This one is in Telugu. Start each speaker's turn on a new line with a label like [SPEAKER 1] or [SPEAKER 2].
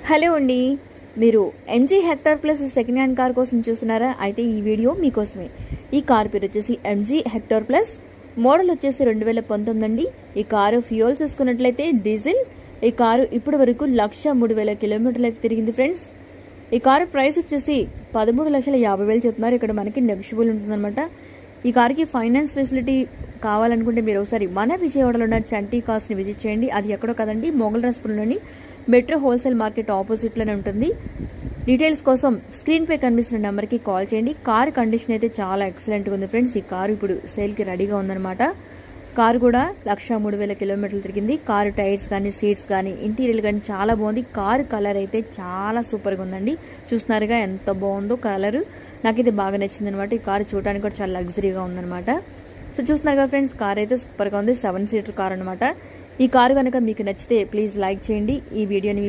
[SPEAKER 1] హలో అండి. మీరు MG Hector plus second hand car కోసం చూస్తున్నారా? అయితే ఈ వీడియో మీకోసమే. ఈ కార్ పేరు వచ్చేసి ఎంజీ హెక్టర్ ప్లస్, మోడల్ వచ్చేసి 2019 అండి. ఈ కారు ఫ్యూయల్ చూసుకున్నట్లయితే డీజిల్. ఈ కారు ఇప్పటి వరకు 1,03,000 కిలోమీటర్లు అయితే తిరిగింది ఫ్రెండ్స్. ఈ కారు ప్రైస్ వచ్చేసి 13,50,000 చెప్తున్నారు. ఇక్కడ మనకి నెగోషియబుల్ ఉంటుందన్నమాట. ఈ కార్కి ఫైనాన్స్ ఫెసిలిటీ కావాలనుకుంటే మీరు ఒకసారి మన విజయవాడలో ఉన్న చంటి కార్స్ని విజిట్ చేయండి. అది ఎక్కడో కదండి, మొగల్రాజ్పురంలోని మెట్రో హోల్సేల్ మార్కెట్ ఆపోజిట్లోనే ఉంటుంది. డీటెయిల్స్ కోసం స్క్రీన్ పై కనిపిస్తున్న నెంబర్కి కాల్ చేయండి. కారు కండిషన్ అయితే చాలా ఎక్సలెంట్గా ఉంది ఫ్రెండ్స్. ఈ కారు ఇప్పుడు సేల్కి రెడీగా ఉందన్నమాట. కారు కూడా 1,03,000 కిలోమీటర్లు తిరిగింది. కారు టైర్స్ కానీ, సీట్స్ కానీ, ఇంటీరియర్ కానీ చాలా బాగుంది. కారు కలర్ అయితే చాలా సూపర్గా ఉందండి. చూస్తున్నారుగా ఎంత బాగుందో కలరు. నాకైతే బాగా నచ్చింది అనమాట. ఈ కారు చూడడానికి కూడా చాలా లగ్జరీగా ఉందన్నమాట. సో చూస్తున్నారుగా ఫ్రెండ్స్, కార్ అయితే సూపర్గా ఉంది. 7 సీటర్ కార్ అనమాట. ఈ కారు కనుక మీకు నచ్చితే ప్లీజ్ లైక్ చేయండి. ఈ వీడియోని